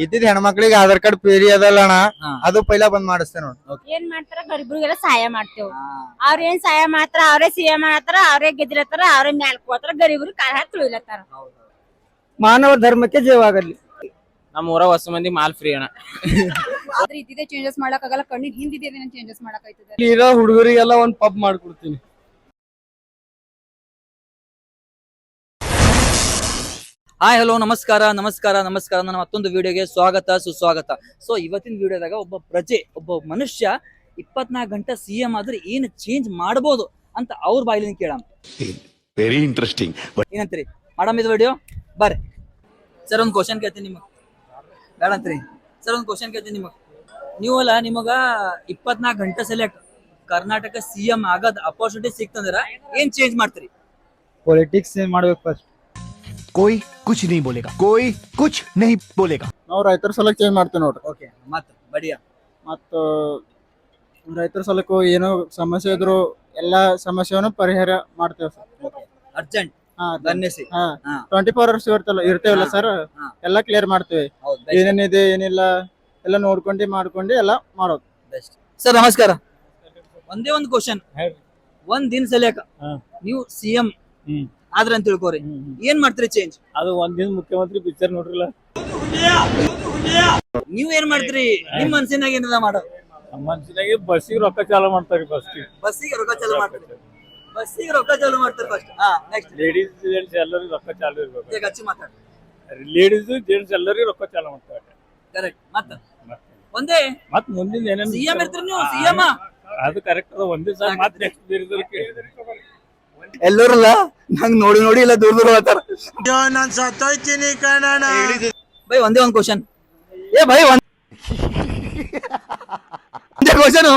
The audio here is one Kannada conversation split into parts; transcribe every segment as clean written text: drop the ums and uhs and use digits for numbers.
ಇದ್ದಿದ್ ಹೆಣ್ಮಕ್ಳಿಗೆ ಆಧಾರ್ ಕಾರ್ಡ್ ಪೇರಿ ಅದಲ್ಲ ಅಣ್ಣ, ಅದು ಪೈಲಾ ಬಂದ್ ಮಾಡಿಸ್ತೇನೆ ನೋಡಿ. ಏನ್ ಮಾಡ್ತಾರ ಗರೀಬ್ರಿಗೆಲ್ಲ ಸಹಾಯ ಮಾಡ್ತೇವ್. ಅವ್ರ ಏನ್ ಸಹಾಯ ಮಾಡ್ತಾರ, ಅವ್ರೇ ಸಿಎಂ ಮಾಡತ್ತಾರ, ಅವ್ರೇ ಗೆದ್ದಿರತ್ತಾರ, ಅವ್ರೇ ಮ್ಯಾಲ್ ಹೋತಾರ, ಗರೀಬ್ರು ಕಾಲ್ ಹಾಕಿ ತುಳಿಲತ್ತಾರ. ಮಾನವ ಧರ್ಮಕ್ಕೆ ಜಯವಾಗಲಿ. ನಮ್ಮ ಊರ ಹೊಸ ಮಂದಿ ಮಾಲ್ ಫ್ರೀ ಅಣ್ಣ. ಆದ್ರೆ ಇದ್ದಿದೆ ಚೇಂಜಸ್ ಮಾಡಕ್ ಆಗಲ್ಲ, ಕಣ್ಣಿಗೆ ಹಿಂದಿದೆ ಚೇಂಜಸ್ ಮಾಡಕ್ ಆಯ್ತದೆ. ಇರೋ ಹುಡುಗರಿಗೆಲ್ಲ ಒಂದ್ ಪಬ್ ಮಾಡ್ಕೊಡ್ತೀನಿ. ಹಾಯ್ ಹಲೋ ನಮಸ್ಕಾರ ನನ್ನ ಮತ್ತೊಂದು ವಿಡಿಯೋಗೆ ಸ್ವಾಗತ ಸುಸ್ವಾಗತ. ಸೊ ಇವತ್ತಿನ ವಿಡಿಯೋದಾಗ ಒಬ್ಬ ಮನುಷ್ಯ 24 ಗಂಟೆ ಸಿಎಂ ಆದ್ರೆ ಏನು ಚೇಂಜ್ ಮಾಡಬಹುದು ಅಂತ ಅವ್ರ ಬಾಯಿಲಿಂದ ಕೇಳೋಣ. Very interesting. ಏನಂತೀರಿ ಮಾಡಮ್ ಇದು ವಿಡಿಯೋ? ಬರ್ರಿ ಸರ್, ಒಂದು ಕ್ವಶನ್ ಕೇಳ್ತೀನಿ ನಿಮಗೆ. ಬೇಡ ಅಂತೀರಿ ಸರ್? ಒಂದು ಕ್ವಶನ್ ಕೇಳ್ತೀನಿ ನೀವಲ್ಲ, ನಿಮಗ 24 ಗಂಟೆ ಸೆಲೆಕ್ಟ್ ಕರ್ನಾಟಕ ಸಿಎಂ ಆಗದ ಅಪರ್ಚುನಿಟಿ ಸಿಕ್ತಂದ್ರ ಏನ್ ಚೇಂಜ್ ಮಾಡ್ತೀರಿ? ಪೊಲಿಟಿಕ್ಸ್ ಚೇಂಜ್ ಮಾಡ್ಬೇಕು ಫಸ್ಟ್. कोई कुछ नहीं बोलेगा, कोई कुछ नहीं बोलेगा. ನಾವು ರೈತರ ಸಲಕ್ ಚೇಂಜ್ ಮಾಡ್ತೇವೆ ನೋಡ್ರಿ. ಓಕೆ, ಮತ್ ಬಡಿಯಾ ಮತ್ತ ರೈತರ ಸಲಕ್ಕೂ ಏನೋ ಸಮಸ್ಯೆ ಇದ್ರು ಎಲ್ಲಾ ಸಮಸ್ಯೆಯನ್ನು ಪರಿಹಾರ ಮಾಡ್ತೇವೆ ಸರ್. ಅರ್ಜೆಂಟ್ ಹಾ, ಗನ್ನಿಸಿ. 24 hours ಇರ್ತೇವಲ್ಲ ಸರ್, ಎಲ್ಲಾ ಕ್ಲಿಯರ್ ಮಾಡ್ತೇವೆ. ಏನೇನಿದೆ ಏನಿಲ್ಲ ಎಲ್ಲ ನೋಡ್ಕೊಂಡು ಮಾಡ್ಕೊಂಡು ಎಲ್ಲ ಮಾಡೋದು. ಸರ್ ನಮಸ್ಕಾರ. ಒಂದೇ ಒಂದು ಕ್ವಶನ್, ಒಂದ್ ದಿನ ಸಲಿಯಾಕ ನೀವು ಸಿಎಂ ಆದ್ರ ಅಂತ ತಿಳ್ಕೋರಿ, ಏನ್ ಮಾಡ್ತೀರಿ ಚೇಂಜ್? ಅದು ಒಂದಿನ ಮುಖ್ಯಮಂತ್ರಿ ಪಿಕ್ಚರ್ ನೋಡ್ರಿಲ್ಲ, ನೀವ್ ಏನ್ ಮಾಡ್ತೀರಿ? ನಿಮ್ ಮನ್ಸಿನಾಗ ಏನದ ಮಾಡೋದು? ನಮ್ಮ ಮನ್ಸಿನಾಗೆ ಬಸ್ಸಿಗೆ ರೊಕ್ಕ ಚಾಲು ಮಾಡ್ತಾರೆ. ಬಸ್ಸಿಗೆ ರೊಕ್ಕ ಚಾಲು ಮಾಡ್ತಾರೆ ಫಸ್ಟ್. ನೆಕ್ಸ್ಟ್ ಲೇಡೀಸ್ ಜೆಂಟ್ಸ್ ಎಲ್ಲರಿಗೂ ರೊಕ್ಕ ಚಾಲು ಇರ್ಬೇಕು. ಈಗ ಹಚ್ಚಿ ಮಾತಾಡಿ. ಲೇಡೀಸ್ ಜೆಂಟ್ಸ್ ಎಲ್ಲರಿಗೂ ರೊಕ್ಕ ಚಾಲು ಮಾಡ್ತಾರೆ. ಕರೆಕ್ಟ್. ಒಂದೇ ಮತ್ ಮುಂದಿನ ಏನೇನು ಸಿಎಂ ಇರ್ತೀರಿ ನೀವು? ಸಿಎಂ ಅದು ಕರೆಕ್ಟ್ ಅದ. ಒಂದೇ ಸಲ ಮತ್ತೆ ನೆಕ್ಸ್ಟ್ ಬೇರೆ ಎಲ್ಲರಲ್ಲ ನಂಗ್ ನೋಡಿ ಇಲ್ಲ ದೂರ ಹೇಳ್ತಾರ. ಬೈ ಒಂದೇ ಒಂದ್ ಕ್ವಶನ್. ಬೈ ಒಂದೇ ಕ್ವಶನ್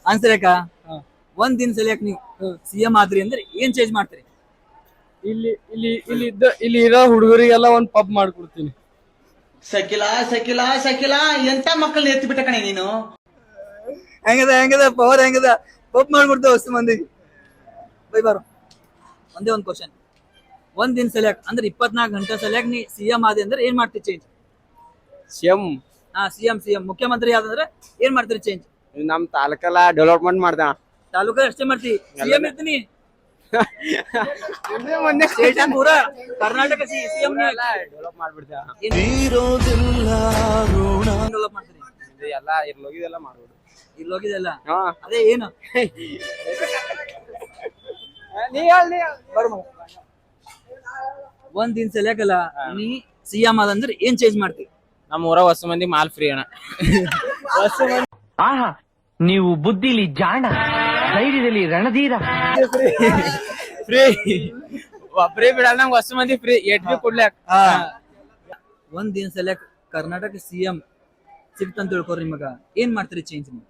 ಆನ್ಸರ್ ಯಾಕ? ಒಂದ್ ದಿನ ಸಲಿಯಾಕ ನೀವು ಸಿಎಂ ಆದ್ರಿ ಅಂದ್ರೆ ಏನ್ ಚೇಂಜ್ ಮಾಡ್ತೀರಿ? ಇಲ್ಲಿ ಇರೋ ಹುಡುಗರಿಗೆಲ್ಲ ಒಂದ್ ಪಬ್ ಮಾಡ್ಕೊಡ್ತೀನಿ. ಸಕಿಲ ಎಂತ ಮಕ್ಕಳನ್ನ ಎತ್ತಿ ಬಿಟ್ಟ ಕಣೆ ನೀನು. ಹೆಂಗದ ಪವರ್ ಹೆಂಗದ? ಪಬ್ ಮಾಡ್ಬಿಡ್ತೇವೆ ಹೊಸ ಮಂದಿಗೆ. ಬೈ ಬಾರು ಒಂದೇ ಒಂದ್ ಕ್ವಶನ್. ಒಂದ್ ದಿನ ಸಲಿಯಾಕ ಅಂದ್ರೆ 24 ಗಂಟೆ ಸಲಿಯಾಕ ನೀ ಸಿಎಂ ಆದಿ ಅಂದ್ರೆ ಏನ್ ಮಾಡ್ತೀರಿ ಚೇಂಜ್? ಸಿಎಂ ಮುಖ್ಯಮಂತ್ರಿ ಆದಂದ್ರೆ ಏನ್ ಮಾಡ್ತೀರಿ ಚೇಂಜ್? ನಮ್ ತಾಲೂಕೆಲ್ಲ ಡೆವಲಪ್ಮೆಂಟ್ ಮಾಡ್ದ. ತಾಲೂಕ ಅಷ್ಟೇ ಮಾಡ್ತಿ? ಸಿಎಂ ಇರ್ತೀನಿ ಪೂರಾ ಕರ್ನಾಟಕ ಸಿಎಂ ಡೆವಲಪ್ ಮಾಡ್ಬಿಡ್ತೇವೆ. ಡೆವಲಪ್ ಮಾಡ್ತೀರಿ? ಎಲ್ಲ ಇರ್ಲೋಗಿದೆಲ್ಲ ಮಾಡ್ಬೋದು. ಇಲ್ಲೋಗಿದೆಲ್ಲ ಅದೇ ಏನು? ಒಂದ್ ದಿನ ಸಲಿಯಾಕಲ್ಲ ನೀ ಸಿಎಂ ಆದಂದ್ರೆ ಏನ್ ಚೇಂಜ್ ಮಾಡ್ತೀವಿ? ನಮ್ಮ ಊರ ಹೊಸ ಮಂದಿ ಮಾಲ್ ಫ್ರೀ ಅಣ್ಣ. ಆಹಾ, ನೀವು ಬುದ್ಧಿಲಿ ಜಾಣ, ಧೈರ್ಯದಲ್ಲಿ ರಣಧೀರ. ಫ್ರೀ ಬಿಡಲ್ಲ ನಮ್ಗೆ ಹೊಸ ಮಂದಿ ಫ್ರೀ. ಎಟ್ ಬಿ ಕೊಡ್ಲಾಕ ಒಂದ್ ದಿನ ಸಲಿಯಾಕ ಕರ್ನಾಟಕ ಸಿಎಂ ಸಿಕ್ತಂತ ತಿಳ್ಕೊರಿ, ನಿಮಗ ಏನ್ ಮಾಡ್ತೀರಿ ಚೇಂಜ್? ನೀವು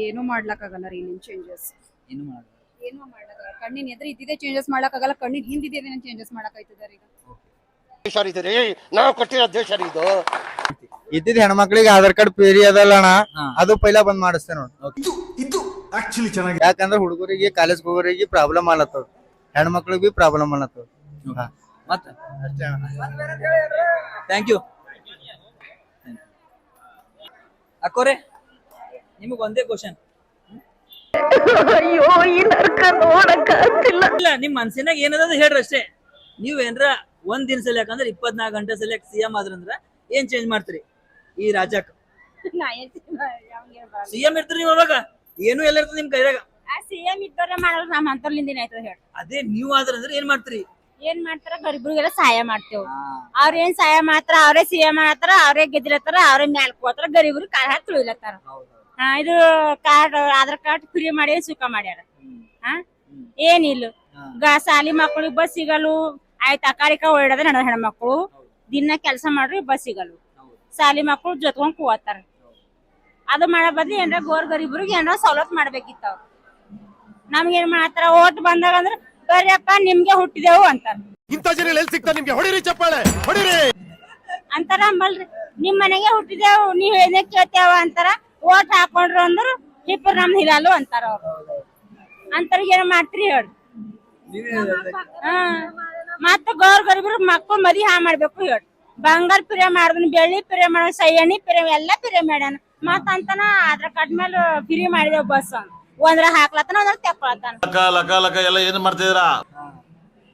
ಏನು ಮಾಡ್ಲಕ್ ಆಗಲ್ಲ ರೀ ನಿಮ್ ಚೇಂಜಸ್. ಏನು ಮಾಡಲ್ಲ. ಏನು ಮಾಡಕ್ಕಾಗಲ್ಲ, ಕಣ್ಣಿನ ಎದುರು ಇದ್ದಿದೆ ಚೇಂಜಸ್ ಮಾಡಕ್ ಆಗಲ್ಲ, ಕಣ್ಣಿನ ಹಿಂದಿದೆ ಚೇಂಜಸ್ ಮಾಡಕ್ ಆಯ್ತದ. ನಾವು ಕೊಟ್ಟಿರೋ ದೇಶ ಇದು. ಇದ್ದಿದ್ ಹೆಣ್ಮಕ್ಳಿಗೆ ಆಧಾರ್ ಕಾರ್ಡ್ ಪೇರಿ ಅದಲ್ಲ ಅಣ್ಣ, ಅದು ಪೈಲಾ ಬಂದ್ ಮಾಡಿಸ್ತೇನೆ ನೋಡಿ. ಯಾಕಂದ್ರೆ ಹುಡುಗರಿಗೆ ಕಾಲೇಜ್ ಹೋಗೋರಿಗೆ ಪ್ರಾಬ್ಲಮ್ ಆಲತ್ತದ, ಹೆಣ್ಮಕ್ಳಿಗೆ ಬಿ ಪ್ರಾಬ್ಲಮ್ ಆಲತ್ತದ. ಮತ್ತ ಥ್ಯಾಂಕ್ ಯು ಅಕ್ಕೋರೆ. ನಿಮಗ್ ಒಂದೇ ಕ್ವಶನ್. ಇಲ್ಲ, ನಿಮ್ ಮನ್ಸಿನಾಗ ಏನದ ಹೇಳ್ರಿ ಅಷ್ಟೇ. ನೀವ್ ಏನ್ರ ಒಂದ್ ದಿನ ಸಲಿಯಾಕ ಅಂದ್ರೆ 24 ಗಂಟೆ ಸಲಿಯಾಕ ಸಿಎಂ ಆದ್ರಂದ್ರ ಏನ್ ಚೇಂಜ್ ಮಾಡ್ತೀರಿ ಈ ರಾಜ್ಯಕ್ಕ? ಸಿಎಂ ಇರ್ತೀರಿ ನೀವು ಅವಾಗ, ಏನು ಎಲ್ಲ ಇರ್ತದೆ ನಿಮ್ ಕೈದಾಗ. ಸಿಎಂ ಇದ್ದವ್ರೆ ಮಾಡೋರು ನಮ್ಮ ಅಂತರ್ಲಿಂದ ಆಯ್ತದ ಹೇಳಿ. ಅದೇ ನೀವ್ ಆದ್ರಂದ್ರೆ ಏನ್ ಮಾಡ್ತೀರಿ? ಏನ್ ಮಾಡ್ತಾರ ಗರೀಬ್ರಿಗೆಲ್ಲ ಸಹಾಯ ಮಾಡ್ತೇವ್. ಅವ್ರ ಏನ್ ಸಹಾಯ ಮಾಡ್ತಾರ, ಅವ್ರೇ ಸಿಎಂ ಮಾಡತ್ತಾರ, ಅವ್ರೇ ಗೆದ್ದಿರತ್ತಾರ, ಅವ್ರೇ ಮ್ಯಾಲ್ ಹೋತಾರ, ಗರೀಬ್ರು ಕಾಲ್ ಹಾಕಿ ತುಳಿಲತ್ತಾರ. ಇದು ಕಾರ್ಡ್ ಆಧಾರ್ ಕಾರ್ಡ್ ಫ್ರೀ ಮಾಡಿ ಸುಖ ಮಾಡ್ಯಾರ. ಏನಿಲ್ಲ, ಸಾಲಿ ಮಕ್ಕಳಿಗೆ ಬಸ್ ಸಿಗಲು ಆಯ್ತು, ಅಕಾಲಿಕ ಓಡಾಡದ ನಡ ಹೆಣ್ಮಕ್ಳು ದಿನ ಕೆಲಸ ಮಾಡ್ರಿ ಬಸ್ ಸಿಗಲು, ಸಾಲಿ ಮಕ್ಕಳು ಜೊತ್ಕೊಂಡ್ ಕೂತಾರ. ಅದು ಮಾಡೋ ಬದ್ಲಿ ಏನ್ರ ಗರೀಬ್ರಿಗೆ ಏನಾರ ಸವಲತ್ತು ಮಾಡ್ಬೇಕಿತ್ತ. ಅವ್ರು ನಮ್ಗೇನ್ ಮಾಡತ್ತಾರ, ಓಟ್ ಬಂದಾಗ ಅಂದ್ರ ಬರ್ಯಪ್ಪ ನಿಮ್ಗೆ ಹುಟ್ಟಿದೆವು ಅಂತಾರ. ಅಂತಾರ ಅಂಬಲ್ರಿ, ನಿಮ್ ಮನೆಗೆ ಹುಟ್ಟಿದೆವು ನೀವ್ ಏನೇ ಕೇಳ್ತೇವ ಅಂತಾರ. ಓಟ್ ಹಾಕೊಂಡ್ರು ಅಂದ್ರ ಹಿಪ್ಪರ್ ನಮ್ ಹಿಲಾಲು ಅಂತಾರ. ಅವ್ರು ಅಂತಾರ ಏನ್ ಮಾಡ್ತೀರಿ ಹೇಳಿ? ಮತ್ತ ಗರೀಬ್ರು ಮಕ್ಕಳು ಮದಿ ಮಾಡ್ಬೇಕು ಹೇಳಿ. ಬಂಗಾರ ಪಿರಿಯ ಮಾಡಿದ್ನ, ಬೆಳ್ಳಿ ಪಿರಿಯ ಮಾಡ, ಎಣ್ಣಿ ಪಿರಿಯ ಎಲ್ಲಾ ಪಿರಿಯ ಮಾಡ್ಯಾನ. ಮತ್ತ ಅಂತಾನ ಆಧಾರ್ ಕಾರ್ಡ್ ಮೇಲೆ ಫ್ರೀ ಮಾಡಿದೇವ್ ಬಸ್ ಒಂದ್ರ ಹಾಕ್ಲತ್ತಾನ, ಒಂದ್ರ ತೆಕ್ಕೊಳತಾನ. ಎಲ್ಲ ಏನ್ ಮಾಡ್ತಿದ್ರಾ?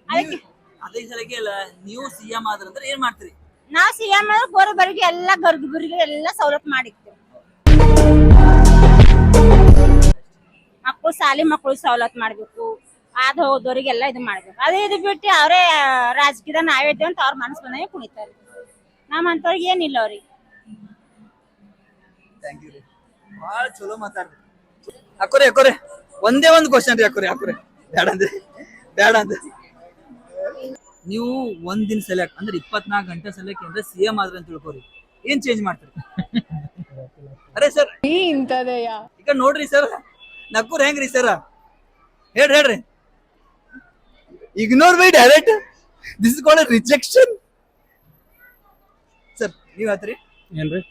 ಅದಕ್ಕೆ ಅದೇ ಸಲಕ್ಕೆ ಅಲ್ಲ ನೀವು ಸಿಎಂ ಆದ್ರಂದ್ರೆ ಏನ್ ಮಾಡ್ತೀರಿ? ನಾವ್ ಸಿಎಂ ಗೋರಬರಿಗೆ ಎಲ್ಲಾ ಗರ್ಭಿಣಿಗೆ ಎಲ್ಲಾ ಸವಲತ್ತು ಮಾಡಿರ್ತೀವಿ. ಮಕ್ಕಳು ಶಾಲಿ ಮಕ್ಕಳು ಸವಲತ್ತು ಮಾಡ್ಬೇಕು, ಆದ್ ಹೋದವ್ರಿಗೆಲ್ಲ ಇದು ಮಾಡ್ಬೇಕು. ಅದೇ ಇದು ಬಿಟ್ಟು ಅವ್ರೇ ರಾಜಕೀಯದ ನಾವೇ ಇದ್ದೇವೆ ಅಂತ ಅವ್ರ ಮನಸ್ಸು ಬಂದಂಗೆ ಕುಣಿತಾರೆ. ನಮ್ಮಂತವ್ರಿಗೆ ಏನಿಲ್ಲ ಅವ್ರಿಗೆ. ಬಹಳ ಚಲೋ ಮಾತಾಡ್ರಿ ಅಕ್ಕೋರೆ. ಒಂದೇ ಒಂದು ಕ್ವಶನ್ ರೀ ಅಕ್ಕೋರೆ ಬೇಡ ಅಂದ್ರೆ ನೀವು ಒಂದಿನ ಸೆಲೆಕ್ಟ್ ಅಂದ್ರೆ 24 ಗಂಟೆ ಸೆಲೆಕ್ಟ್ ಅಂದ್ರೆ ಸಿಎಂ ಆದ್ರೆ ಅಂತ ತಿಳ್ಕೊರಿ, ಏನ್ ಚೇಂಜ್ ಮಾಡ್ತೀರಿ? ಅರೆ ಸರ್ ಈಗ ನೋಡ್ರಿ ಸರ್, ನಕ್ಕೂರ್ ಹೆಂಗ್ರಿ ಸರ್? ಹೇಳ್ರಿ. Ignore by direct, this is called rejection. Sir ನೀವ್ ಹೇಳ್ತೀರಿ ಏನ್ರಿ?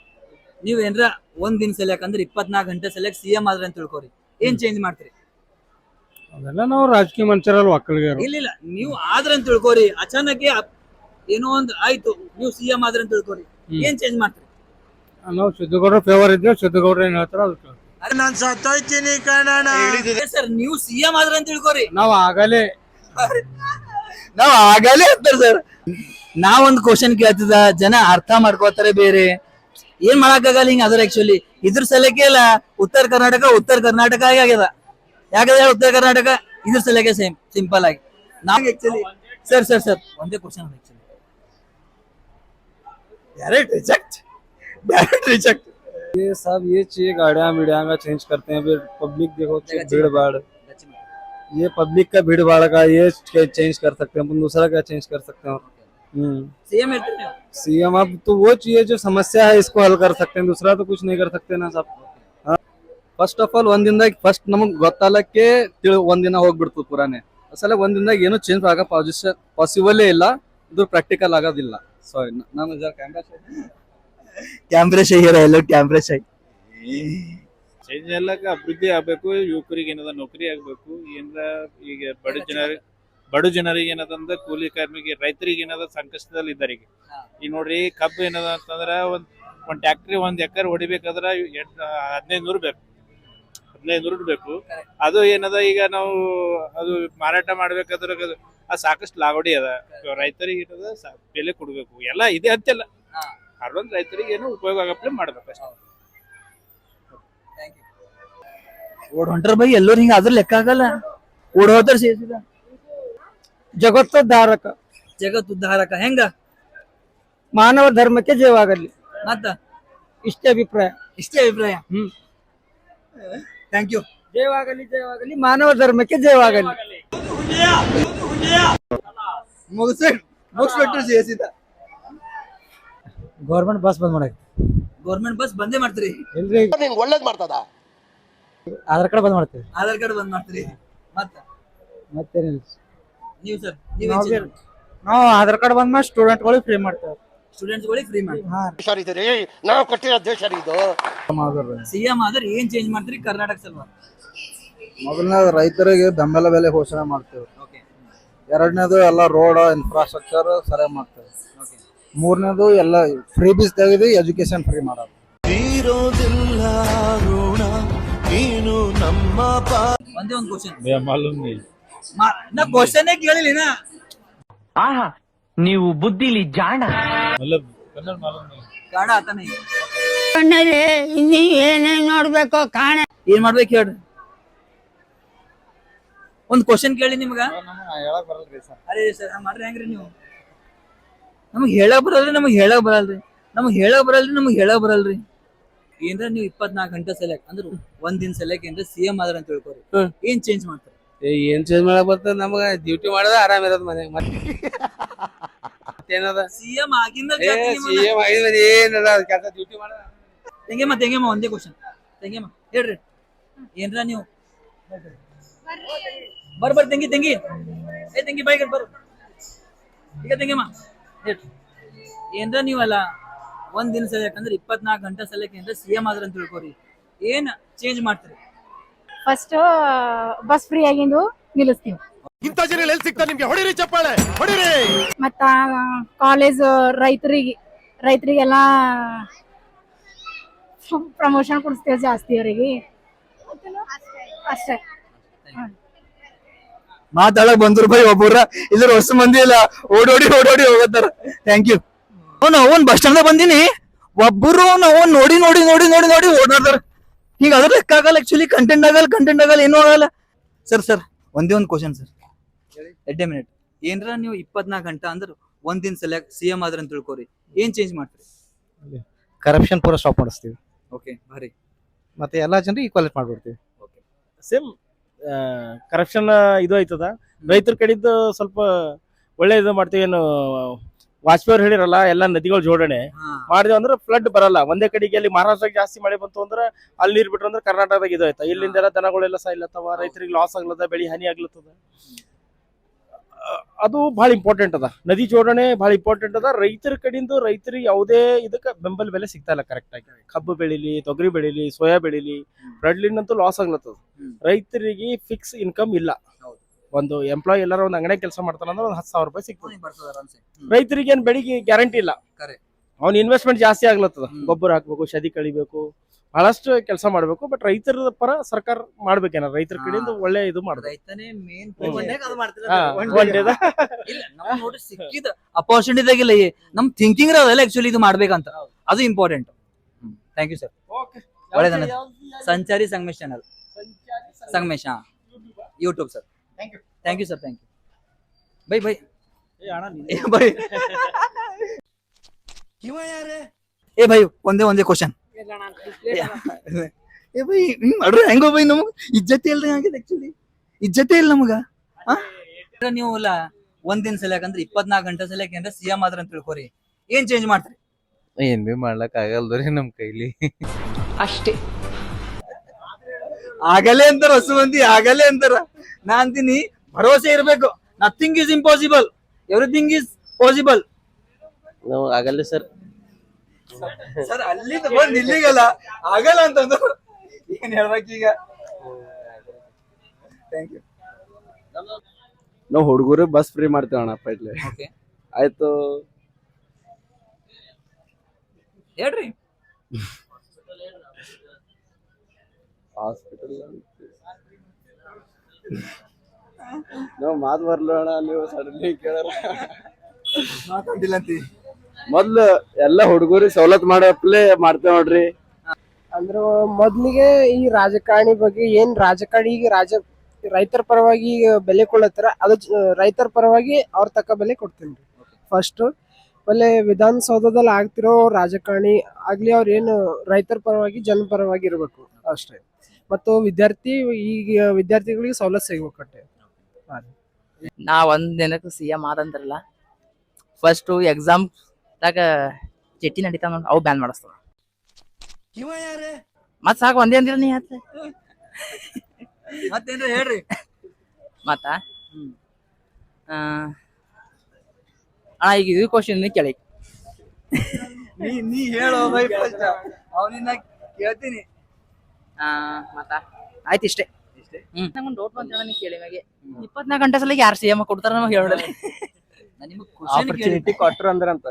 ನೀವ್ ಏನ್ರ ಒಂದಿನ ಸೆಲೆಕ್ಟ್ ಅಂದ್ರೆ 24 ಗಂಟೆ ಸೆಲೆಕ್ಟ್ ಸಿಎಂ ಆದ್ರೆ ಅಂತ ತಿಳ್ಕೊರಿ, ಏನ್ ಚೇಂಜ್ ಮಾಡ್ತೀರಿ? ಅದೆಲ್ಲ ನಾವು ರಾಜಕೀಯ ಮನುಷ್ಯರಲ್ಲ, ಒಕ್ಕಲಿಗರು. ಇಲ್ಲ ನೀವು ಆದ್ರೆ ಅಂತ ತಿಳ್ಕೊರಿ, ಅಚಾನಕ್ ಏನೋ ಒಂದ್ ಆಯ್ತು ನೀವು ಸಿಎಂ ಆದ್ರೆ ಅಂತ ತಿಳ್ಕೊರಿ, ಏನ್ ಚೇಂಜ್ ಮಾಡ್ತೀರಿ? ನಾವು ಸಿದ್ದಗೌಡರ ಫೇವರ್ ಇದ್ದೇವೆ, ಸಿದ್ದಗೌಡ್ರ ಏನ್ ಹೇಳ್ತಾರ ಅದಕ್ಕೆ. ಸರ್ ನೀವು ಸಿಎಂ ಆದ್ರೆ ಅಂತ ತಿಳ್ಕೊರಿ, ನಾವು ಆಗಲೇ ಅಂತಾರೆ ಸರ್. ನಾವೊಂದು ಕ್ವಶನ್ ಕೇಳ್ತಿದ ಜನ ಅರ್ಥ ಮಾಡ್ಕೋತಾರೆ ಬೇರೆ, ಏನ್ ಮಾಡಕ್ಕಾಗಲ್ಲ ಹಿಂಗ. ಅದ್ರ ಆಕ್ಚುಲಿ ಇದ್ರ ಸಲಕ್ಕೆ ಅಲ್ಲ ಉತ್ತರ ಕರ್ನಾಟಕ ಆಗ್ಯದ. ಯಾಕಂದ್ರೆ ಉತ್ತರ ಕರ್ನಾಟಕ ಇದ್ರ ಸಲಕ್ಕೆ ಸೇಮ್ ಸಿಂಪಲ್ ಆಗಿ ನಾವ್ ಆಕ್ಚುಲಿ ಸರ್ ಒಂದೇ ಕ್ವಶನ್ ಆಕ್ಚುಲಿ डायरेक्ट रिजेक्ट ये सब ये चीज गाड़ियां मीडिया चेंज करते हैं, फिर पब्लिक देखो भीड़ भाड़, ये पब्लिक का भीड़ भाड़ का ये चेंज कर सकते हैं, अपन दूसरा क्या चेंज कर सकते हैं? सीएम अब तो वो चीज जो समस्या है इसको हल कर सकते हैं, दूसरा तो कुछ नहीं कर सकते ना सब. ಫಸ್ಟ್ ಆಫ್ ಆಲ್ ಒಂದಿನದಾಗ ಫಸ್ಟ್ ನಮಗ್ ಗೊತ್ತಾಗಕ್ಕೆ ಒಂದಿನ ಹೋಗ್ಬಿಡ್ತು ಪುರಾನೆ. ಅಸಲ ಒಂದಿನದಾಗ ಏನು ಚೇಂಜ್ ಆಗ ಪಾಸಿಬಲ್ ಇಲ್ಲ, ಇದು ಪ್ರಾಕ್ಟಿಕಲ್ ಆಗೋದಿಲ್ಲ. ಸೊ ನಾನು ಕ್ಯಾಮ್ರಾ ಶೈ ಚೇಂಜ್ ಎಲ್ಲಕ್ಕ ಅಭಿವೃದ್ಧಿ ಆಗ್ಬೇಕು, ಯುವಕರಿಗೆ ಏನದ ನೌಕರಿ ಆಗ್ಬೇಕು, ಏನದ ಈಗ ಬಡ ಜನರಿಗೆ ಏನದಂದ್ರೆ ಕೂಲಿ ಕಾರ್ಮಿಕ ರೈತರಿಗೆ ಏನದ ಸಂಕಷ್ಟದಲ್ಲಿ ಇದ್ದಾರೆ. ಈಗ ನೋಡ್ರಿ ಕಬ್ಬು ಏನದ ಅಂತಂದ್ರ ಒಂದ್ ಟ್ಯಾಕ್ಟ್ರಿ 1 ಎಕರೆ ಹೊಡಿಬೇಕಾದ್ರ 1500 ಬೇಕು, 1500 ಬೇಕು. ಅದು ಏನದ ಈಗ ನಾವು ಅದು ಮಾರಾಟ ಮಾಡ್ಬೇಕಾದ್ರೆ ಅದು ಸಾಕಷ್ಟು ಲಾವಡಿ ಅದ. ರೈತರಿಗೆ ಏನದ ಬೆಲೆ ಕೊಡ್ಬೇಕು, ಎಲ್ಲ ಇದೆ ಅಂತೆಲ್ಲ ಅದೊಂದು ರೈತರಿಗೆ ಏನು ಉಪಯೋಗ ಆಗಪ್ಲೆ ಮಾಡ್ಬೇಕು ಅಷ್ಟೇ. ಓಡ್ ಹೊಂಟ್ರ ಬೈ ಎಲ್ಲರೂ ಹಿಂಗ ಅದ್ರ ಲೆಕ್ಕ ಆಗಲ್ಲ. ಓಡ್ ಹೋದ್ರ ಸೇರಿಸಿದ ಜಗತ್ತುದ್ಧಾರಕ ಹೆಂಗ ಮಾನವ ಧರ್ಮಕ್ಕೆ ಜಯವಾಗಲಿ ಮತ್ತ ಇಷ್ಟೇ ಅಭಿಪ್ರಾಯ. Thank you. ಜಯವಾಗಲಿ ಮಾನವ ಧರ್ಮಕ್ಕೆ ಜಯವಾಗಲಿ. ಮುಗಿಸ್ಬಿಟ್ರು ಸೇರಿಸಿದ. ಗೌರ್ಮೆಂಟ್ ಬಸ್ ಬಂದ್ ಮಾಡಕ್ ಗೌರ್ಮೆಂಟ್ ಬಸ್ ಬಂದೇ ಮಾಡ್ತೀರಿ? ಎಲ್ರಿ ಒಳ್ಳೇದ್ ಮಾಡ್ತದ. ಆಧಾರ್ ಕಾರ್ಡ್ ಬಂದ್ ಮಾಡ್ತೀವಿ. ಆಧಾರ್ ಕಾರ್ಡ್ ಬಂದ್ ಮಾಡ್ತೀರಿ? ಮತ್ತೇನಿಲ್ಲ. ನೀವು ಸರ್ ನಾವು ಆಧಾರ್ ಕಾರ್ಡ್ ಬಂದ್ ಮಾಡಿ ಸ್ಟೂಡೆಂಟ್ಗಳಿಗೆ ಫ್ರೀ ಮಾಡ್ತೇವೆ. ಸ್ಟೂಡೆಂಟ್ಸ್ಗಳಿಗೆ ಫ್ರೀ ಮಾಡಿ ನಾವು ಕಟ್ಟಿರೋ ದೇಶ ಇದು. ಸಿಎಂ ಆದ್ರೆ ಏನ್ ಚೇಂಜ್ ಮಾಡ್ತೀರಿ ಕರ್ನಾಟಕ ಸಲುವಾಗಿ? ಮೊದಲನೇ ರೈತರಿಗೆ ಬೆಂಬಲ ಬೆಲೆ ಘೋಷಣೆ ಮಾಡ್ತೇವೆ. ಎರಡನೇದು ಎಲ್ಲ ರೋಡ್ ಇನ್ಫ್ರಾಸ್ಟ್ರಕ್ಚರ್ ಸರಿಯಾಗಿ ಮಾಡ್ತೇವೆ. ಮೂರನೇದು ಎಲ್ಲ ಫ್ರೀ ಬೀಸ್ ತೆಗೆದು ಎಜುಕೇಶನ್ ಫ್ರೀ ಮಾಡೋದು. ಒಂದೇ ಒಂದು ಕ್ವಶನ್ ನಾ ಕ್ವಶನ್ ಕೇಳಿಲ್ಲ. ಆಹಾ ನೀವು ಬುದ್ಧಿಲಿ ಜಾಣ. ಕಾಣ ಆತನ ಇನ್ನು ಏನೇನ್ ನೋಡ್ಬೇಕು ಕಾಣ. ಏನ್ ಮಾಡ್ಬೇಕು ಹೇಳ್ರಿ? ಒಂದ್ ಕ್ವಶನ್ ಕೇಳಿ ನಿಮ್ಗ. ಅರೆ ಸರ್ ಮಾಡ್ರಿ ಹೆಂಗ್ರಿ ನೀವು? ನಮಗ್ ಹೇಳಕ್ ಬರಲ್ರಿ. ಏನ್ರ ನೀವು 24 ಗಂಟೆ ಸೆಲೆಕ್ಟ್ ಅಂದ್ರೆ ಒಂದಿನ ಸೆಲೆಕ್ಟ್ ಏನ್ರ ಸಿಎಂ ಆದ್ರ ಅಂತ ತಿಳ್ಕೊರಿ, ಏನ್ ಚೇಂಜ್ ಮಾಡ್ತಾರೆ? ಏನ್ ಚೇಂಜ್ ಮಾಡಕ್ ಬರ್ತದ? ನಮಗ ಡ್ಯೂಟಿ ಮಾಡೋದ ಆರಾಮ್ ಇರೋದ್ ಮನೆಗ್. ಮತ್ತೇನದ ಸಿಎಂ ಆಗಿಂದ ಏನದ ಕೆಲಸ ಡ್ಯೂಟಿ ಮಾಡೋದ. ತೆಂಗೆಮ್ಮ ಒಂದೇ ಕ್ವಶನ್. ತೆಂಗೆಮ್ಮ ಹೇಳ್ರಿ, ಏನ್ರ ನೀವು ಬರ್ಬರ್ ತಂಗಿ ಬೈಕ್ ಬರ್ ಈಗ ತೆಂಗೆಮ್ಮ ಹೇಳ್ರಿ, ಏನ್ರ ನೀವಲ್ಲ ಒಂದಿನ ಸೆಲೆಕ್ಟ್ ಅಂದ್ರೆ 24 ಗಂಟೆ ಸೆಲೆಕ್ಟ್ ಏನ್ರ ಸಿಎಂ ಆದ್ರ ಅಂತ ತಿಳ್ಕೊರಿ, ಏನ್ ಚೇಂಜ್ ಮಾಡ್ತೀರಿ? ಫಸ್ಟ್ ಬಸ್ ಫ್ರೀ ಆಗಿಂದು ನಿಲ್ಲಿಸ್ತೀವಿ. ಇಂಥ ಜನ ಎಲ್ಲಿ ಸಿಗ್ತಾರೆ ನಿಮ್ಗೆ? ಹೊಡಿರಿ ಚಪ್ಪಾಳೆ ಹೊಡಿರಿ. ಮತ್ತ ಕಾಲೇಜ್ ರೈತರಿಗೆ ರೈತರಿಗೆಲ್ಲ ಪ್ರಮೋಷನ್ ಕೊಡಿಸ್ತೇವೆ ಜಾಸ್ತಿ ಅವರಿಗೆ ಅಷ್ಟೇ. ಮಾತಾಡಕ್ ಬಂದ್ರು ಬೈ ಒಬ್ಬರ ಇದ್ರ ಹೊಸ ಮಂದಿ ಇಲ್ಲ ಓಡೋಡಿ ಹೋಗತ್ತಾರ. Thank you. ಅವನ್ ಬಸ್ ಸ್ಟಾಂಡ್ ಬಂದಿನಿ, ಒಬ್ಬರು ನಾವು ನೋಡಿ ಓಡಾಡ್ತಾರ. ಈಗ ಅದ್ರ ಲೆಕ್ಕ ಆಗಲ್ಲ, ಆಕ್ಚುಲಿ ಕಂಟೆಂಟ್ ಆಗಲ್ಲ ಏನೂ ಆಗಲ್ಲ. ಸರ್ ಒಂದೇ ಒಂದು ಕ್ವಶನ್ ಸರ್, ಎಡ್ಡೆ ಮಿನಿಟ್. ಏನ್ರ ನೀವು 24 ಗಂಟೆ ಅಂದ್ರೆ ಒಂದಿನ ಸೆಲೆಕ್ಟ್ CM ಆದ್ರ ಅಂತ ತಿಳ್ಕೊರಿ, ಏನ್ ಚೇಂಜ್ ಮಾಡ್ತೀರಿ? ಕರಪ್ಷನ್ ಪೂರ ಸ್ಟಾಪ್ ಮಾಡಿಸ್ತೀವಿ, ಓಕೆ ಭಾರಿ. ಮತ್ತೆ ಎಲ್ಲಾ ಜನರಿಗೆ ಈಕ್ವಾಲಿಟಿ ಮಾಡ್ಬಿಡ್ತೀವಿ. ಸೇಮ್ ಕರಪ್ಷನ್ ಇದು ಆಯ್ತದ. ರೈತರ ಕಡೆದ್ದು ಸ್ವಲ್ಪ ಒಳ್ಳೆ ಇದು ಮಾಡ್ತೀವಿ. ಏನು ವಾಜಪೇಯಿ ಅವ್ರು ಹೇಳಿರಲ್ಲ, ಎಲ್ಲ ನದಿಗಳು ಜೋಡಣೆ ಮಾಡಿದ್ವಿ ಅಂದ್ರೆ ಫ್ಲಡ್ ಬರಲ್ಲ. ಒಂದೇ ಕಡೆಗೆ ಅಲ್ಲಿ ಮಹಾರಾಷ್ಟ್ರಕ್ಕೆ ಜಾಸ್ತಿ ಮಳೆ ಬಂತು ಅಂದ್ರೆ ಅಲ್ಲಿ ನೀರ್ ಬಿಟ್ರು ಅಂದ್ರೆ ಕರ್ನಾಟಕದಾಗ ಇದು ಆಯ್ತಾ, ಇಲ್ಲಿಂದೆಲ್ಲ ದನಗಳೆಲ್ಲ ಸಾಯ್ಲತ್ತವ, ರೈತರಿಗೆ ಲಾಸ್ ಆಗ್ಲತ್ತ, ಬೆಳಿ ಹಾನಿ ಆಗ್ಲತ್ತದ. ಅದು ಬಹಳ ಇಂಪಾರ್ಟೆಂಟ್ ಅದ. ನದಿ ಜೋಡಣೆ ಬಹಳ ಇಂಪಾರ್ಟೆಂಟ್ ಅದ. ರೈತರ ಕಡೆಯಿಂದ ರೈತರಿಗೆ ಯಾವುದೇ ಇದಕ್ಕೆ ಬೆಂಬಲ ಬೆಲೆ ಸಿಗ್ತಾ ಇಲ್ಲ ಕರೆಕ್ಟ್ ಆಗಿ. ಕಬ್ಬು ಬೆಳಿಲಿ, ತೊಗರಿ ಬೆಳಿಲಿ, ಸೋಯಾ ಬೆಳಿಲಿ, ಬ್ರೆಡ್ಲಿನಂತೂ ಲಾಸ್ ಆಗ್ಲತ್ತದ. ರೈತರಿಗೆ ಫಿಕ್ಸ್ ಇನ್ಕಮ್ ಇಲ್ಲ. ಒಂದು ಎಂಪ್ಲಾಯ್ ಎಲ್ಲಾರ ಒಂದು ಅಂಗಡಿ ಕೆಲಸ ಮಾಡ್ತಾನ ಅಂದ್ರೆ ಒಂದು 10,000 ರೂಪಾಯಿ ಸಿಗ್ತದೆ. ರೈತರಿಗೆ ಏನ್ ಬೆಳಿಗ್ಗೆ ಗ್ಯಾರಂಟಿ ಇಲ್ಲ. ಅವ್ನ ಇನ್ವೆಸ್ಟ್ಮೆಂಟ್ ಜಾಸ್ತಿ ಆಗ್ಲತ್ತದ. ಗೊಬ್ಬರ ಹಾಕ್ಬೇಕು, ಶದಿ ಕಳಿಬೇಕು, ಬಹಳಷ್ಟು ಕೆಲಸ ಮಾಡ್ಬೇಕು. ಬಟ್ ರೈತರ ಪರ ಸರ್ಕಾರ ಮಾಡ್ಬೇಕೇನ, ರೈತರ ಕಡೆಯಿಂದ ಒಳ್ಳೆ ಇದು ಮಾಡ್ಬೇಕು. ರೈತನೇ ಮೇನ್ ನೋಡಿ ಸಿಕ್ಕಿದ ಅಪರ್ಚುನಿಟಿದಾಗಿಲ್ಲ, ನಮ್ ಥಿಂಕಿಂಗ್ ಅದಲ್ಲ ಆಕ್ಚುಲಿ ಇದು ಮಾಡ್ಬೇಕಂತ, ಅದು ಇಂಪಾರ್ಟೆಂಟ್. Thank you sir. ಒಳ್ಳೆದನ್ನ Sanchari Sangamesh channel, Sangamesh YouTube sir. Thank you sir, thank you. Bye ಏ ಬೈ, ಒಂದೇ ಕ್ವಶನ್. ಏ ಬೈ ಹಿಂಗ್ ಮಾಡ್ರಿ ಹೆಂಗೋ ಬೈ, ನಮಗ್ ಇಜ್ಜತೆ ಇಲ್ರಿ ಆಗಿದೆ ಆಕ್ಚುಲಿ, ಇಜ್ಜತೆ ಇಲ್ಲ ನಮಗ. ನೀವು ಒಂದಿನ ಸಲಕ್ ಅಂದ್ರೆ 24 ಗಂಟೆ ಸಲಕ್ ಏನ್ರ CM ಆದ್ರ ಅಂತ ತಿಳ್ಕೊರಿ, ಏನ್ ಚೇಂಜ್ ಮಾಡ್ತೀರಿ? ಏನ್ ಬಿ ಮಾಡ್ಲಕ್ ಆಗಲ್ದ್ರಿ ನಮ್ ಕೈಲಿ ಅಷ್ಟೇ. ಆಗಲೇ ಅಂತಾರ ಹೊಸ ಮಂದಿ, ಆಗಲೇ ಅಂತಾರ. ನಾ ಅಂತೀನಿ ಭರವಸೆ ಇರ್ಬೇಕು. Nothing is impossible, everything is possible. ನಾವು ಆಗಲ್ಲ ಸರ್. ಸರ್ ಅಲ್ಲಿ ಬಂದ್ ಇಲ್ಲಿಗಲ್ಲ ಆಗಲ್ಲ ಅಂತಂದ್ರು, ಏನ್ ಹೇಳ್ಬೇಕೀಗ? Thank you. ನಾವು ಹುಡುಗರು ಬಸ್ ಫ್ರೀ ಮಾಡ್ತೇವೆ ಅಣ್ಣ ಪೈಟ್ಲೆ. ಆಯ್ತು ಹೇಳ್ರಿ. ಹಾಸ್ಪಿಟಲ್ ನಾವು ಮಾತು ಬರ್ಲೋಣ, ನೀವು ಸಡನ್ಲಿ ಕೇಳಲ್ಲ, ಮಾತಾಡಿಲ್ಲ ಅಂತೀವಿ. ಮೊದ್ಲು ಎಲ್ಲಾ ಹುಡುಗರಿಗೆ ಸವಲತ್ ಮಾಡಪ್ಲೇ ಮಾಡ್ತೇವ್ ನೋಡ್ರಿ. ಅಂದ್ರೆ ಮೊದ್ಲಿಗೆ ಈ ರಾಜಕಾರಣಿ ಬಗ್ಗೆ ಏನ್ ರಾಜಕಾರಣಿ ಈಗ ರೈತರ ಪರವಾಗಿ ಬೆಲೆ ಕೊಡತ್ತಾರ, ಅದು ರೈತರ ಪರವಾಗಿ ಅವ್ರ ತಕ್ಕ ಬೆಲೆ ಕೊಡ್ತೀನಿ. ಫಸ್ಟ್ ಆಮೇಲೆ ವಿಧಾನಸೌಧದಲ್ಲಿ ಆಗ್ತಿರೋ ರಾಜಕಾರಣಿ ಆಗ್ಲಿ, ಅವ್ರ ಏನು ರೈತರ ಪರವಾಗಿ ಜನ ಪರವಾಗಿ ಇರ್ಬೇಕು ಅಷ್ಟೇ. ಮತ್ತು ವಿದ್ಯಾರ್ಥಿಗಳಿಗೆ ಸವಲತ್ತು ಸಿಗ್ಬೇಕಟ್ಟೆ. ನಾ ಒಂದ್ ದಿನಕ್ಕೆ CM ಆದಂದ್ರಲ್ಲ, ಫಸ್ಟ್ ಎಕ್ಸಾಮ್ ದಾಗ ಚಿಟ್ಟಿ ನಡೀತಾವ ನೋಡ್, ಅವು ಬ್ಯಾನ್ ಮಾಡಿಸ್ತಾವ. ಮತ್ ಸಾಕು ಒಂದೇ ಅಂದಿರ ನೀ ಹತ್ತ ಮತ್ತೇನ್ರ ಹೇಳ್ರಿ. ಮತ್ತ ಅಣ್ಣ ಈಗ ಇದು ಕ್ವಶನ್ ಕೇಳಿ. ನೀ ಹೇಳೋ ಬೈ, ಅವನಿಂದ ಕೇಳ್ತೀನಿ. ಮತ್ತ ಆಯ್ತು ಇಷ್ಟೇ. ನಂಗೊಂದು ಡೌಟ್ ಬಂತ ನೀ ಕೇಳಿ ಮ್ಯಾಗೆ 24 ಗಂಟೆ ಸಲ ಯಾರು CM ಕೊಡ್ತಾರ ನಮಗೆ ಹೇಳಲ್ಲ. ಆಪರ್ಚುನಿಟಿ ಕೊಟ್ರು ಅಂದ್ರ ಅಂತ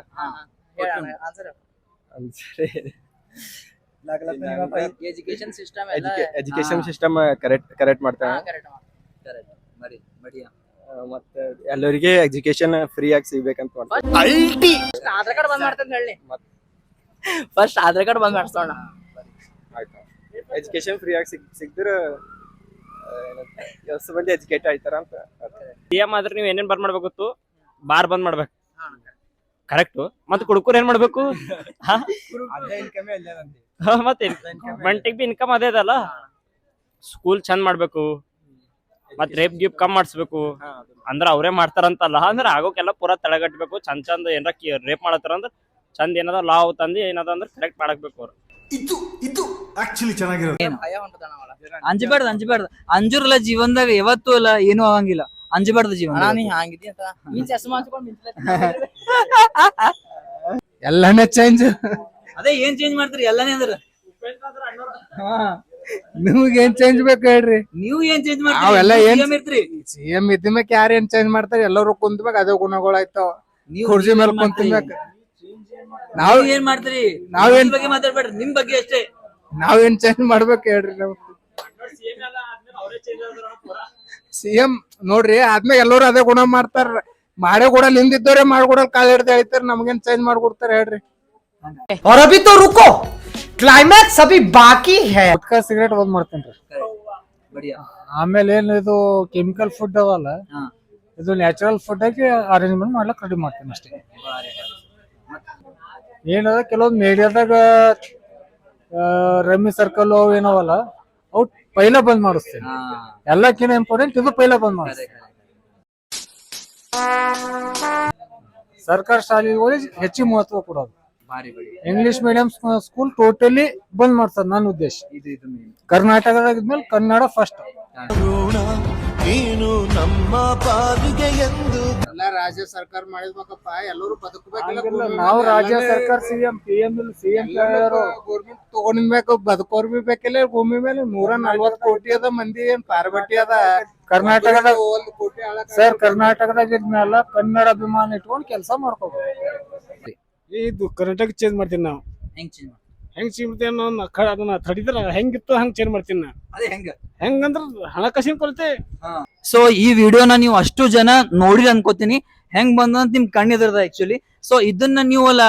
education system education system correct ಮಾಡ್ತಾರ. ಮತ್ತೆ ಎಲ್ಲರಿಗೆ ಎಜುಕೇಶನ್ ಫ್ರೀ ಆಗಿ ಸಿಗ್ಬೇಕಂತ ಆಧಾರ್ ಕಾರ್ಡ್ ಬಂದ್ ಮಾಡ್ತಂತ ಹೇಳಿ. ಫಸ್ಟ್ ಆಧಾರ್ ಕಾರ್ಡ್ ಬಂದ್ ಮಾಡ್ಸೋಣ. ಆಯ್ತು, ಎಜುಕೇಶನ್ ಫ್ರೀ ಆಗಿ ಸಿಕ್ಕಿದ್ರ ಎಷ್ಟು ಮಂದಿ ಎಜುಕೇಟ್ ಆಯ್ತಾರ ಅಂತ. CM ಆದ್ರೆ ನೀವ್ ಏನೇನ್ ಬಂದ್ ಮಾಡ್ಬೇಕು? ಬಾರ್ ಬಂದ್ ಮಾಡ್ಬೇಕು, ಕರೆಕ್ಟ್. ಮತ್ತೆ ಕುಡ್ಕೂರ್ ಏನ್ ಮಾಡ್ಬೇಕು? ಮತ್ತೆ ಮಂಟಿಗ್ ಬಿ ಇನ್ಕಮ್ ಅದೇ ಅದಲ್ಲ. ಸ್ಕೂಲ್ ಚಂದ ಮಾಡ್ಬೇಕು, ಮತ್ ರೇಪ್ ಗಿಪ್ ಕಮ್ ಮಾಡಿಸ್ಬೇಕು. ಅಂದ್ರ ಅವ್ರೇ ಮಾಡ್ತಾರಂತಲ್ಲ, ಅಂದ್ರ ಆಗೋಕೆಲ್ಲ ಪೂರಾ ತಡೆಗಟ್ಬೇಕು. ಚಂದ ಏನಾರ ರೇಪ್ ಮಾಡತ್ತಾರ ಅಂದ್ರ ಚಂದ ಏನದ ಲಾವ್ ತಂದಿ ಏನದ ಅಂದ್ರ ಕರೆಕ್ಟ್ ಮಾಡಕ್ಬೇಕು ಅವ್ರು. ಇದು ಆಕ್ಚುಲಿ ಚೆನ್ನಾಗಿರೋದು. ಅಂಜಬಾರ್ದು. ಅಂಜುರಲ್ಲ ಜೀವನದಾಗ ಯಾವತ್ತೂ ಅಲ್ಲ, ಏನೂ ಆಗಂಗಿಲ್ಲ. ಅಂಜಬಾರ್ದು ಜೀವನ. ಎಲ್ಲಾನೇ ಚೇಂಜ್. ಅದೇ ಏನ್ ಚೇಂಜ್ ಮಾಡ್ತೀರಿ? ಎಲ್ಲಾನೇ ಅಂದ್ರ ನಿಮ್ಗೆ ಏನ್ ಚೇಂಜ್ ಬೇಕು ಹೇಳ್ರಿ? ನೀವು ಏನ್ ಚೇಂಜ್ ನಾವೆಲ್ಲ ಮಾಡ್ತೀರಿ? CM ಇದ್ಮೇಲೆ ಯಾರು ಏನ್ ಚೇಂಜ್ ಮಾಡ್ತಾರೆ? ಎಲ್ಲರೂ ಕುಂತ್ಬೇಕು ಅದೇ ಗುಣಗಳು ಆಯ್ತಾವ. ಕುರ್ಜಿ ಮೇಲೆ ಕುಂತ್ಬೇಕು. ನಾವ್ ಏನ್ ಮಾಡ್ತೀರಿ? ನಾವೇನ್- ನಿಮ್ ಬಗ್ಗೆ ಮಾತಾಡ್ಬೇಡ್ರಿ, ನಿಮ್ ಬಗ್ಗೆ ಅಷ್ಟೇ. ನಾವೇನ್ ಚೇಂಜ್ ಮಾಡ್ಬೇಕು ಹೇಳ್ರಿ ನಾವು ಸಿಎಂ ನೋಡ್ರಿ ಆದ್ಮೇಲೆ ಎಲ್ಲರೂ ಅದೇ ಗುಣ ಮಾಡ್ತಾರ ಮಾಡೇ ಕೂಡ ಹಿಂದಿದ್ದವ್ರೆ ಮಾಡ್ಕೊಡಲ್ ಕಾಲ್ ಹಿಡ್ದು ಹೇಳ್ತಾರ ನಮ್ಗೇನ್ ಚೇಂಜ್ ಮಾಡ್ಕೊಡ್ತಾರ ಹೇಳ್ರಿ और अभी तो रुको क्लाइमैक्स अभी बाकी है ಗುಟ್ಕಾ ಸಿಗರೇಟ್ ಬಂದ್ ಮಾಡ್ತೇನ್ರಿ ಬಡಿಯಾ. ಆಮೇಲೆ ಏನ್ ಇದು ಕೆಮಿಕಲ್ ಫುಡ್ ಅವಲ್ಲ ಹಾ. ಇದು ನ್ಯಾಚುರಲ್ ಫುಡ್ ಆಗಿ ಅರೇಂಜ್ಮೆಂಟ್ ಮಾಡ್ಲಕ್ ರೆಡಿ ಮಾಡ್ತೀನಿ ಅಷ್ಟೇ ಏನದ ಕೆಲವೊಂದು ಮೀಡಿಯಾದಾಗ ರಮ್ಮಿ ಸರ್ಕಲ್ ಅವು ಏನವಲ್ಲ ಅವು ಪೈಲ ಬಂದ್ ಮಾಡಿಸ್ತೇನೆ ಹಾ. ಎಲ್ಲಕ್ಕಿಂತ ಇಂಪಾರ್ಟೆಂಟ್ ಇದು ಪೈಲ ಬಂದ್ ಮಾಡಿಸ್ತೇನೆ ಸರ್ಕಾರ ಶಾಲೆಗಳಿಗೆ ಹೆಚ್ಚಿನ ಮಹತ್ವ ಕೊಡೋದು ಭಾರಿ ಬಡಿಯಾ. ಇಂಗ್ಲಿಷ್ ಮೀಡಿಯಂ ಸ್ಕೂಲ್ ಟೋಟಲಿ ಬಂದ್ ಮಾಡ್ತದ ನನ್ನ ಉದ್ದೇಶ ಇದು main. ಕರ್ನಾಟಕದಾಗ ಇದ್ಮೇಲೆ ಕನ್ನಡ ಫಸ್ಟ್ ಎಲ್ಲ ರಾಜ್ಯ ಸರ್ಕಾರ ಮಾಡಿದ್ಬೇಕಪ್ಪ ಎಲ್ಲರೂ ಬದುಕಬೇಕಿಲ್ಲ ನಾವು ರಾಜ್ಯ ಸರ್ಕಾರ ಸಿಎಂ ಸಿಎಂ ಗೌರ್ಮೆಂಟ್ ತಗೊಂಡ್ಬೇಕು ಬದುಕೋರ್ ಬಿ ಬೇಕಿಲ್ಲ ಭೂಮಿ ಮೇಲೆ 140 ಕೋಟಿ ಅದ ಮಂದಿ ಏನ್ ಪಾರ್ಬಟ್ಟಿ ಅದ ಕರ್ನಾಟಕದ ಸರ್ ಕರ್ನಾಟಕದಾಗ ಇದ್ಮೇಲೆ ಕನ್ನಡ ಅಭಿಮಾನ ಇಟ್ಕೊಂಡು ಕೆಲಸ ಮಾಡ್ಕೋಬೇಕು ಇದು ಕರೆಕ್ಟಾಗಿ ಚೇಂಜ್ ಮಾಡ್ತೀನಿ ನಾವು. ಹೆಂಗ್ change ಮಾಡ್ತೀರಿ? ಹೆಂಗ್ ಚೇಂಜ್ ಮಾಡ್ತೀನಿ ಅದನ್ನ ತಡಿದ್ರ ಹೆಂಗಿತ್ತು ಹಂಗ್ ಚೇಂಜ್ ಮಾಡ್ತೀನಿ ನಾ. ಅದೇ ಹೆಂಗ? ಹೆಂಗಂದ್ರ ಹಣಕಾಸಿನ ಕೊರತೆ. ಸೊ ಈ ವಿಡಿಯೋನ ನೀವು ಅಷ್ಟು ಜನ ನೋಡಿರಿ ಅನ್ಕೋತೀನಿ. ಹೆಂಗ್ ಬಂದಂತ ನಿಮ್ ಕಣ್ಣಿದ್ರದ ಆಕ್ಚುಲಿ. ಸೊ ಇದನ್ನ ನೀವು ಅಲ್ಲ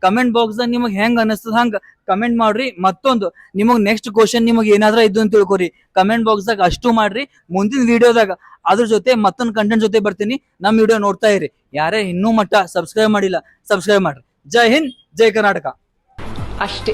ಕಮೆಂಟ್ ಬಾಕ್ಸ್ ದಾಗ ನಿಮಗ್ ಹೆಂಗ್ ಅನಿಸ್ತದ ಹಂಗ ಕಮೆಂಟ್ ಮಾಡ್ರಿ. ಮತ್ತೊಂದು ನಿಮಗ್ ನೆಕ್ಸ್ಟ್ ಕ್ವಶನ್ ನಿಮಗ್ ಏನಾದ್ರ ಇದ್ದು ಅಂತ ತಿಳ್ಕೊರಿ ಕಮೆಂಟ್ ಬಾಕ್ಸ್ ದಾಗ ಅಷ್ಟು ಮಾಡ್ರಿ. ಮುಂದಿನ ವಿಡಿಯೋದಾಗ ಅದ್ರ ಜೊತೆ ಮತ್ತೊಂದು ಕಂಟೆಂಟ್ ಜೊತೆ ಬರ್ತೀನಿ. ನಮ್ ವಿಡಿಯೋ ನೋಡ್ತಾ ಇರಿ. ಯಾರೇ ಇನ್ನೂ ಮಟ್ಟ ಸಬ್ಸ್ಕ್ರೈಬ್ ಮಾಡಿಲ್ಲ ಸಬ್ಸ್ಕ್ರೈಬ್ ಮಾಡ್ರಿ. ಜೈ ಹಿಂದ್, ಜೈ ಕರ್ನಾಟಕ. ಅಷ್ಟೇ.